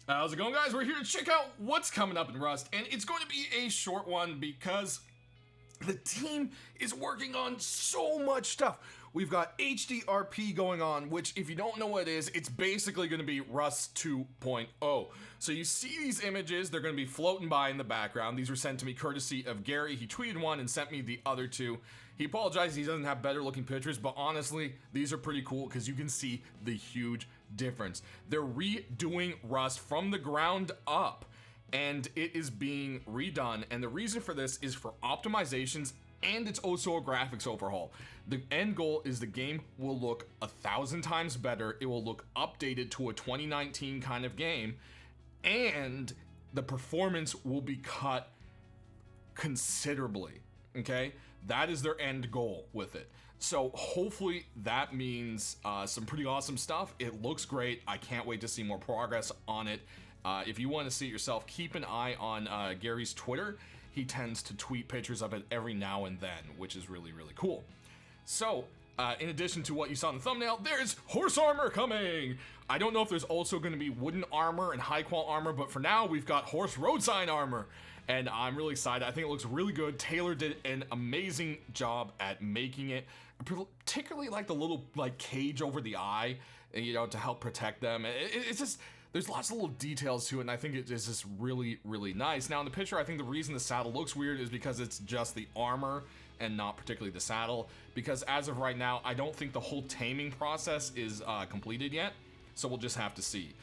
How's it going, guys? We're here to check out what's coming up in Rust, and it's going to be a short one because the team is working on so much stuff. We've got HDRP going on, which, if you don't know what it is, it's basically going to be Rust 2.0. So you see these images, they're going to be floating by in the background. These were sent to me courtesy of Gary. He tweeted one and sent me the other two. He apologized he doesn't have better looking pictures, but honestly, these are pretty cool because you can see the huge difference. They're redoing Rust from the ground up, and it is being redone, and the reason for this is for optimizations, and it's also a graphics overhaul. The end goal is the game will look 1,000 times better. It will look updated to a 2019 kind of game, and the performance will be cut considerably. Okay, that is their end goal with it. So hopefully that means some pretty awesome stuff. It looks great. I can't wait to see more progress on it. If you want to see it yourself, keep an eye on Gary's Twitter. He tends to tweet pictures of it every now and then, which is really, really cool. So, in addition to what you saw in the thumbnail, there's horse armor coming! I don't know if there's also going to be wooden armor and high-qual armor, but for now, we've got horse road sign armor. And I'm really excited. I think it looks really good. Taylor did an amazing job at making it. Particularly like the little cage over the eye, you know, to help protect them. It's just, there's lots of little details to it, and I think it is just really, really nice. Now in the picture, I think the reason the saddle looks weird is because it's just the armor and not particularly the saddle. Because as of right now, I don't think the whole taming process is completed yet. So we'll just have to see.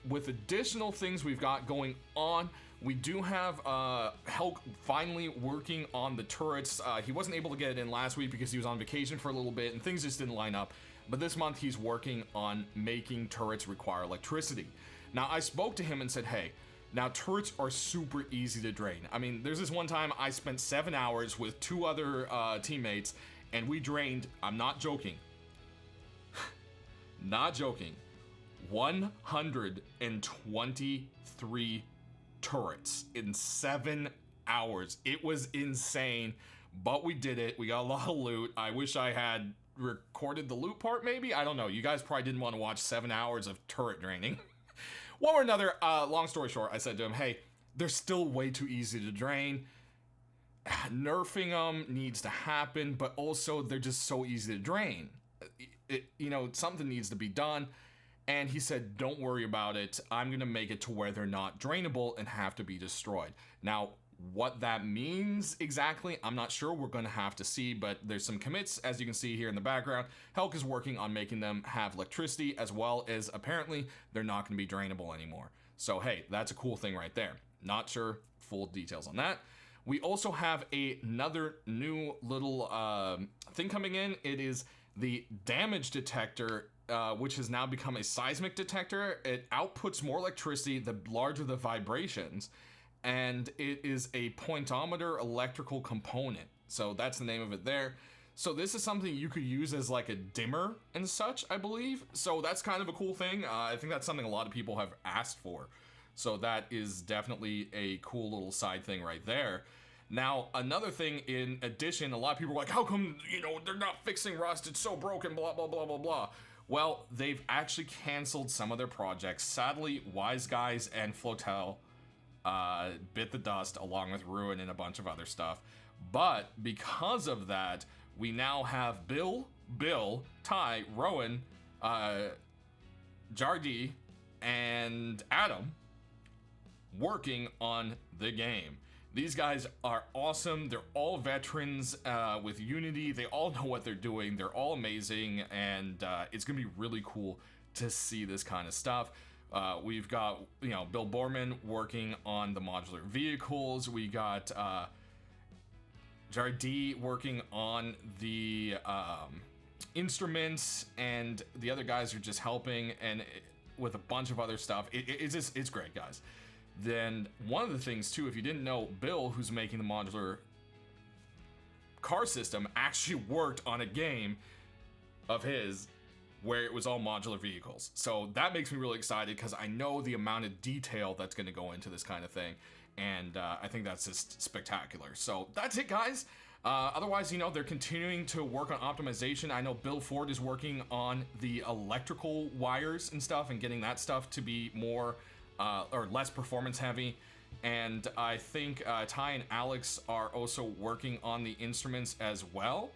With additional things we've got going on, we do have Helk finally working on the turrets. He wasn't able to get it in last week because he was on vacation for a little bit and things just didn't line up. But this month he's working on making turrets require electricity. Now I spoke to him and said, hey, now turrets are super easy to drain. I mean, there's this one time I spent 7 hours with 2 other teammates and we drained, I'm not joking, not joking, 123 turrets in 7 hours. It was insane, but we did it. We got a lot of loot. I wish I had recorded the loot part, maybe. I don't know. You guys probably didn't want to watch 7 hours of turret draining. One or another, long story short, I said to him, hey, they're still way too easy to drain. Nerfing them needs to happen, but also they're just so easy to drain. You know, something needs to be done. And he said, don't worry about it. I'm going to make it to where they're not drainable and have to be destroyed. Now, what that means exactly, I'm not sure. We're going to have to see, but there's some commits, as you can see here in the background. Helk is working on making them have electricity, as well as apparently they're not going to be drainable anymore. So, hey, that's a cool thing right there. Not sure full details on that. We also have another new little thing coming in. It is the damage detector, which has now become a seismic detector. It outputs more electricity the larger the vibrations, and it is a pointometer electrical component. So that's the name of it there. So this is something you could use as like a dimmer and such, I believe. So that's kind of a cool thing. I think that's something a lot of people have asked for. So that is definitely a cool little side thing right there. Now, another thing in addition, a lot of people are like, how come, you know, they're not fixing Rust? It's so broken, blah, blah, blah, blah, blah. Well, they've actually canceled some of their projects. Sadly, Wise Guys and Flotel bit the dust along with Ruin and a bunch of other stuff. But because of that, we now have Bill, Ty, Rowan, Jardi, and Adam working on the game. These guys are awesome. They're all veterans with Unity. They all know what they're doing. They're all amazing, and it's gonna be really cool to see this kind of stuff. We've got, you know, Bill Borman working on the modular vehicles. We got Jardi working on the instruments, and the other guys are just helping, and with a bunch of other stuff. It's great, guys. Then one of the things too, if you didn't know, Bill, who's making the modular car system, actually worked on a game of his where it was all modular vehicles. So that makes me really excited because I know the amount of detail that's going to go into this kind of thing, and I think that's just spectacular. So that's it, guys. Otherwise, you know, they're continuing to work on optimization. I know Bill Ford is working on the electrical wires and stuff and getting that stuff to be more or less performance heavy. And I think Ty and Alex are also working on the instruments as well.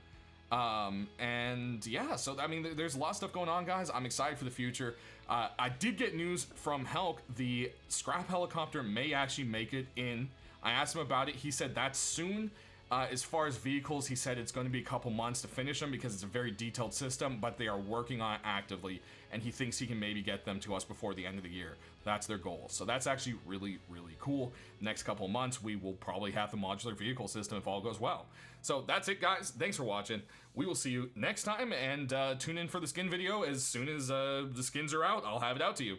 And yeah, so I mean, there's a lot of stuff going on, guys. I'm excited for the future. I did get news from Helk. The scrap helicopter may actually make it in. I asked him about it. He said that's soon. As far as vehicles, he said it's going to be a couple months to finish them because it's a very detailed system, but they are working on it actively, and he thinks he can maybe get them to us before the end of the year. That's their goal. So that's actually really, really cool. Next couple months, we will probably have the modular vehicle system if all goes well. So that's it, guys. Thanks for watching. We will see you next time, and tune in for the skin video. As soon as the skins are out, I'll have it out to you.